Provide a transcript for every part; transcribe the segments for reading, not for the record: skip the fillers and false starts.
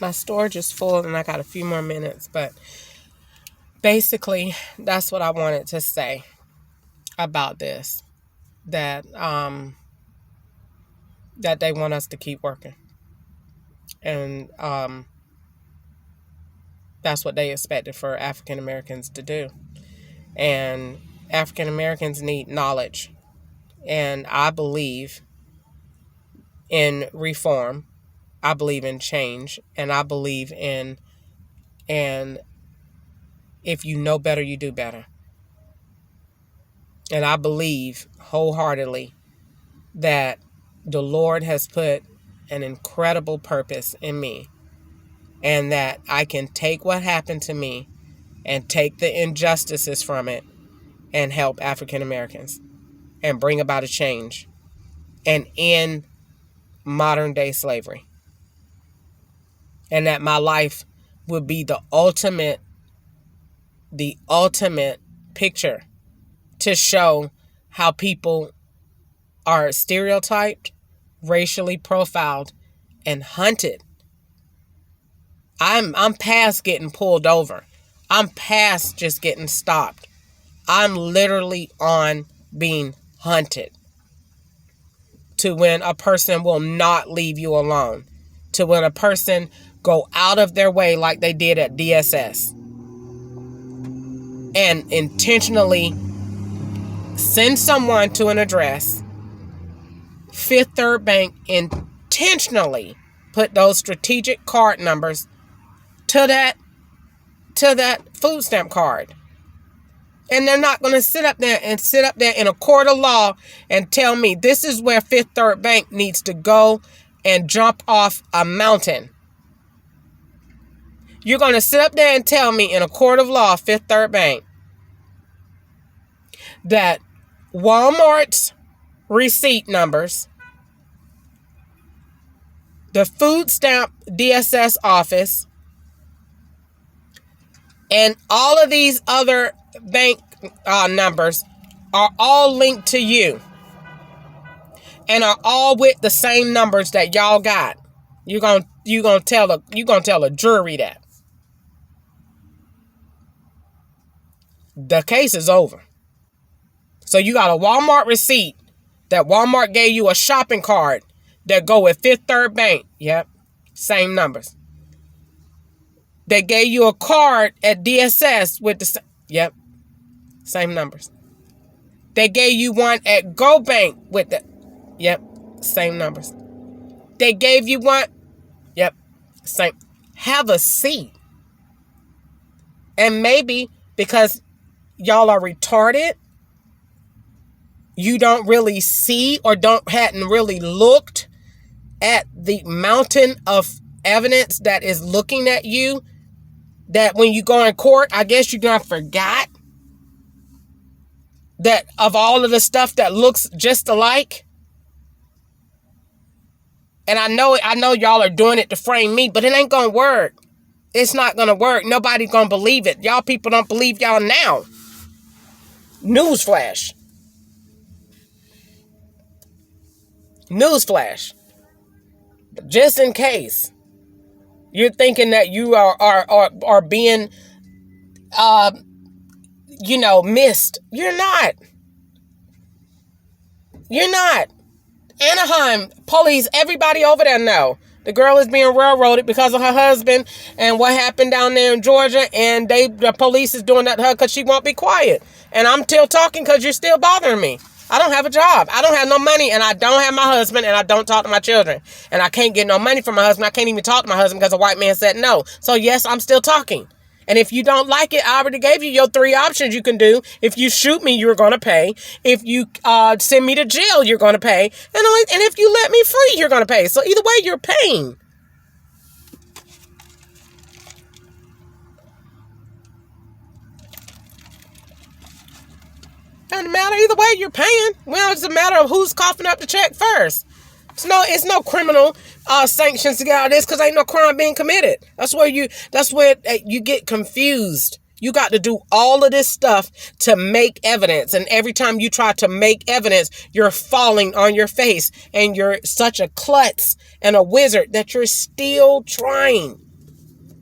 My storage is full and I got a few more minutes, but basically that's what I wanted to say about this. That that they want us to keep working. And that's what they expected for African Americans to do. And African Americans need knowledge. And I believe in reform. I believe in change. And I believe in, and if you know better, you do better. And I believe wholeheartedly that the Lord has put an incredible purpose in me, and that I can take what happened to me and take the injustices from it and help African Americans and bring about a change and end modern day slavery. And that my life would be the ultimate picture to show how people are stereotyped, racially profiled, and hunted. I'm past getting pulled over. I'm past just getting stopped. I'm literally on being hunted. To when a person will not leave you alone. To when a person go out of their way like they did at DSS. And intentionally send someone to an address. Fifth Third Bank intentionally put those strategic card numbers to that food stamp card. And they're not going to sit up there in a court of law and tell me this is where Fifth Third Bank needs to go and jump off a mountain. You're going to sit up there and tell me in a court of law, Fifth Third Bank, that Walmart's receipt numbers, the food stamp DSS office, and all of these other bank numbers are all linked to you and are all with the same numbers that y'all got. You gonna tell a jury that the case is over. So you got a Walmart receipt that Walmart gave you a shopping card that go with Fifth Third Bank. Yep, same numbers. They gave you a card at DSS with the yep, same numbers. They gave you one at GoBank with the yep, same numbers. They gave you one, yep, same. Have a seat. And maybe because y'all are retarded, you don't really see or hadn't really looked at the mountain of evidence that is looking at you, that when you go in court, I guess you done forgot that of all of the stuff that looks just alike. And I know y'all are doing it to frame me, but it ain't gonna work. It's not gonna work. Nobody's gonna believe it. Y'all people don't believe y'all now. Newsflash. Just in case you're thinking that you are being missed. You're not. Anaheim police, everybody over there know the girl is being railroaded because of her husband and what happened down there in Georgia, and the police is doing that to her because she won't be quiet. And I'm still talking because you're still bothering me. I don't have a job. I don't have no money, and I don't have my husband, and I don't talk to my children. And I can't get no money from my husband. I can't even talk to my husband because a white man said no. So yes, I'm still talking. And if you don't like it, I already gave you your 3 options you can do. If you shoot me, you're going to pay. If you send me to jail, you're going to pay. And if you let me free, you're going to pay. So either way, you're paying. Doesn't matter either way, you're paying. Well, it's a matter of who's coughing up the check first. It's no criminal sanctions to get out of this because ain't no crime being committed. That's where you get confused. You got to do all of this stuff to make evidence. And every time you try to make evidence, you're falling on your face. And you're such a klutz and a wizard that you're still trying.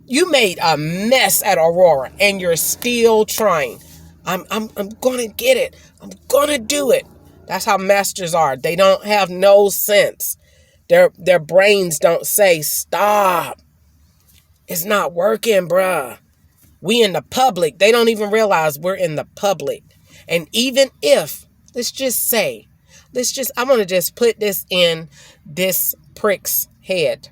You made a mess at Aurora and you're still trying. I'm going to get it. I'm going to do it. That's how masters are. They don't have no sense. Their brains don't say, stop. It's not working, bruh. We in the public. They don't even realize we're in the public. And even if, I'm going to just put this in this prick's head.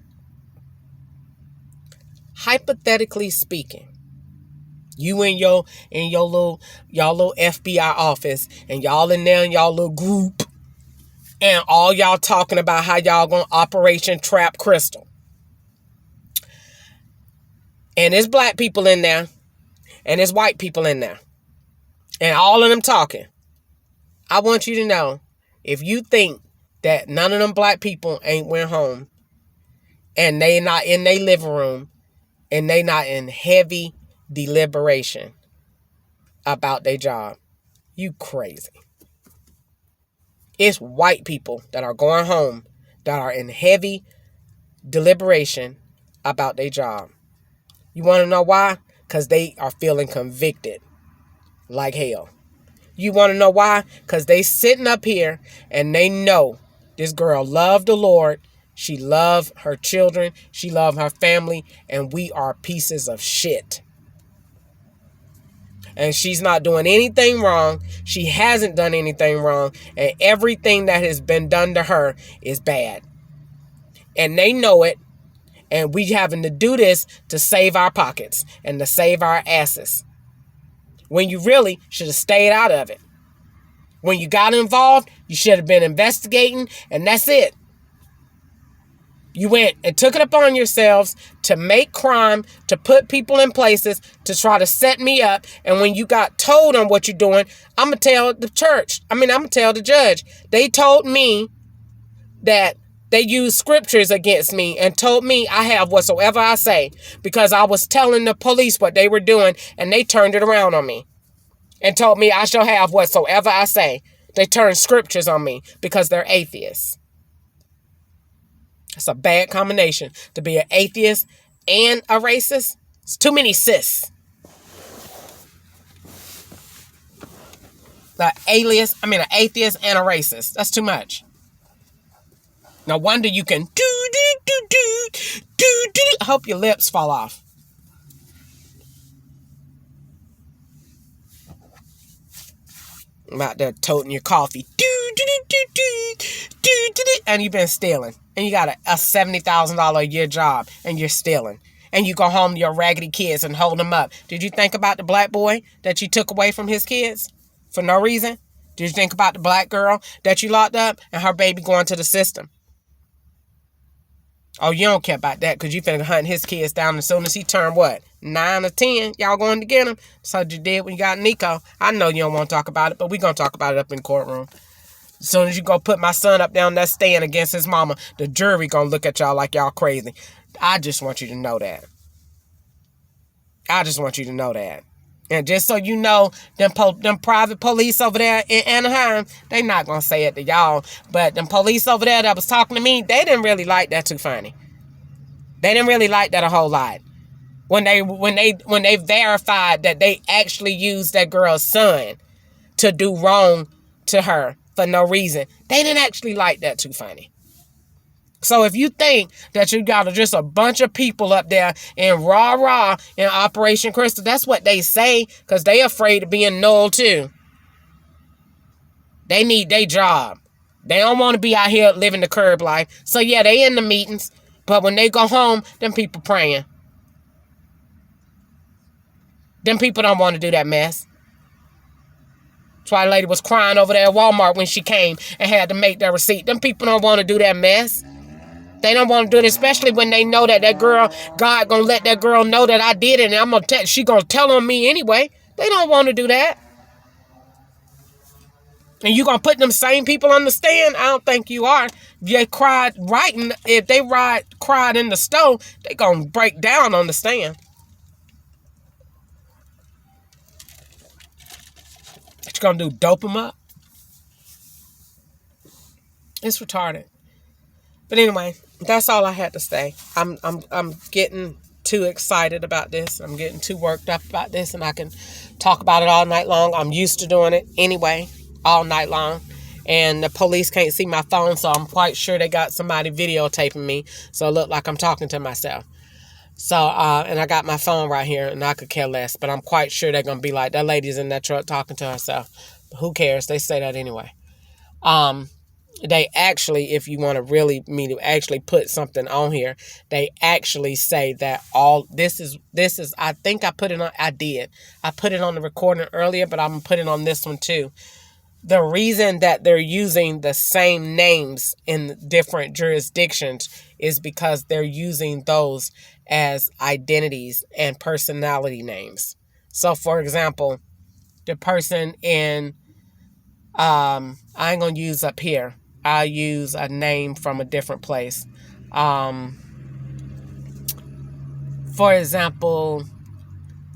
Hypothetically speaking, you in y'all little FBI office, and y'all in there in y'all little group, and all y'all talking about how y'all gonna Operation Trap Crystal. And there's black people in there, and there's white people in there, and all of them talking. I want you to know, if you think that none of them black people ain't went home, and they not in their living room, and they not in heavy deliberation about their job, you crazy. It's white people that are going home that are in heavy deliberation about their job. You want to know why? Because they are feeling convicted like hell. You want to know why? Because they sitting up here and they know this girl loved the Lord. She loved her children. She loved her family. And we are pieces of shit. And she's not doing anything wrong. She hasn't done anything wrong. And everything that has been done to her is bad. And they know it. And we having to do this to save our pockets and to save our asses. When you really should have stayed out of it. When you got involved, you should have been investigating. And that's it. You went and took it upon yourselves to make crime, to put people in places, to try to set me up. And when you got told on what you're doing, I'm going to tell the church. I'm going to tell the judge. They told me that they used scriptures against me and told me I have whatsoever I say, because I was telling the police what they were doing, and they turned it around on me and told me I shall have whatsoever I say. They turned scriptures on me because they're atheists. It's a bad combination to be an atheist and a racist. It's too many cis. An atheist and a racist. That's too much. No wonder you can do. I hope your lips fall off. I'm out there toting your coffee. And you've been stealing. And you got a $70,000 a year job, and you're stealing. And you go home to your raggedy kids and hold them up. Did you think about the black boy that you took away from his kids for no reason? Did you think about the black girl that you locked up and her baby going to the system? Oh, you don't care about that because you finna hunt his kids down as soon as he turned what? 9 or 10? Y'all going to get him? So you did when you got Nico. I know you don't want to talk about it, but we going to talk about it up in the courtroom. As soon as you go put my son up down that stand against his mama, the jury gonna look at y'all like y'all crazy. I just want you to know that. And just so you know, them private police over there in Anaheim, they not gonna say it to y'all. But them police over there that was talking to me, they didn't really like that too funny. They didn't really like that a whole lot. When they verified that they actually used that girl's son to do wrong to her for no reason, they didn't actually like that too funny. So if you think that you got just a bunch of people up there in rah-rah in Operation Crystal, that's what they say, because they afraid of being null too. They need their job. They don't want to be out here living the curb life. So yeah, they in the meetings, but when they go home, them people praying. Them people don't want to do that mess. That's why the lady was crying over there at Walmart when she came and had to make that receipt. Them people don't want to do that mess. They don't want to do it, especially when they know that girl, God gonna let that girl know that I did it, and she gonna tell on me anyway. They don't want to do that. And you gonna put them same people on the stand? I don't think you are. If they cried in the stove, they gonna break down on the stand. gonna do? Dope them up? It's retarded. But anyway, that's all I had to say. I'm getting too excited about this. I'm getting too worked up about this, and I can talk about it all night long. I'm used to doing it anyway, all night long. And the police can't see my phone, so I'm quite sure they got somebody videotaping me, so it look like I'm talking to myself. So, and I got my phone right here, and I could care less. But I'm quite sure they're going to be like, that lady's in that truck talking to herself. But who cares? They say that anyway. They actually, if you want to really me to actually put something on here, they actually say that all this is, I think I put it on, I put it on the recording earlier, but I'm going to put it on this one too. The reason that they're using the same names in different jurisdictions is because they're using those as identities and personality names. So, for example, the person in, I ain't going to use up here. I'll use a name from a different place. For example,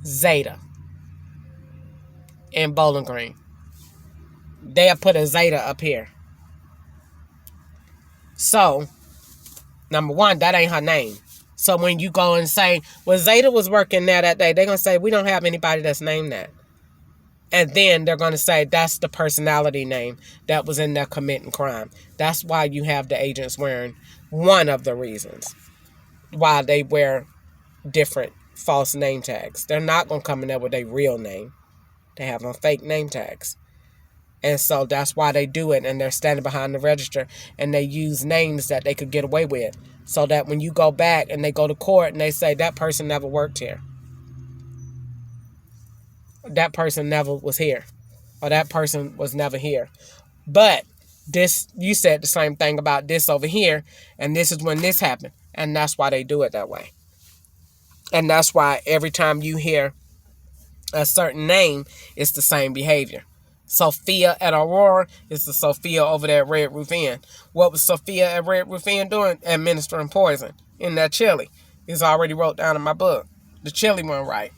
Zeta in Bowling Green. They'll put a Zeta up here. So, number one, that ain't her name. So when you go and say, well, Zeta was working there that day, they're going to say, we don't have anybody that's named that. And then they're going to say, that's the personality name that was in there committing crime. That's why you have the agents wearing, one of the reasons why they wear different false name tags. They're not going to come in there with their real name. They have on fake name tags. And so that's why they do it, and they're standing behind the register, and they use names that they could get away with, so that when you go back and they go to court and they say, that person never worked here, that person never was here, or that person was never here. But this, you said the same thing about this over here, and this is when this happened, and that's why they do it that way. And that's why every time you hear a certain name, it's the same behavior. Sophia at Aurora is the Sophia over there at Red Roof Inn. What was Sophia at Red Roof Inn doing? Administering poison in that chili. It's already wrote down in my book. The chili one, right?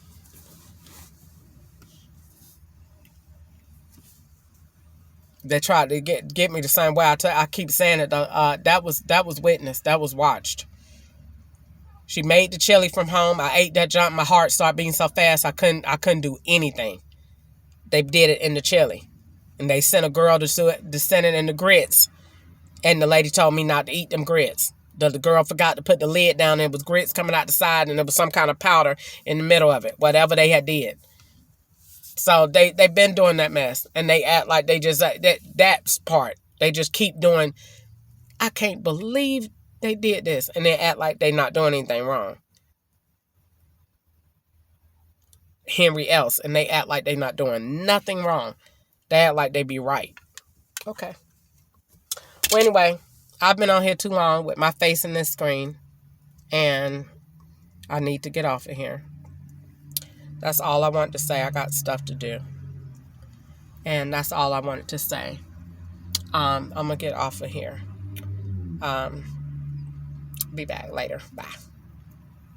They tried to get me the same way. I keep saying it. That was witnessed. That was watched. She made the chili from home. I ate that junk. My heart started beating so fast I couldn't do anything. They did it in the chili. And they sent a girl to send it in the grits. And the lady told me not to eat them grits. The girl forgot to put the lid down, and it was grits coming out the side, and there was some kind of powder in the middle of it. Whatever they had did. So they've been doing that mess. And they act like they just, that's part. They just keep doing, I can't believe they did this. And they act like they're not doing anything wrong. Henry else, and they act like they're not doing nothing wrong. They act like they be right. Okay. Well, anyway, I've been on here too long with my face in this screen, and I need to get off of here. That's all I wanted to say. I got stuff to do, and that's all I wanted to say. I'm gonna get off of here. Be back later. Bye.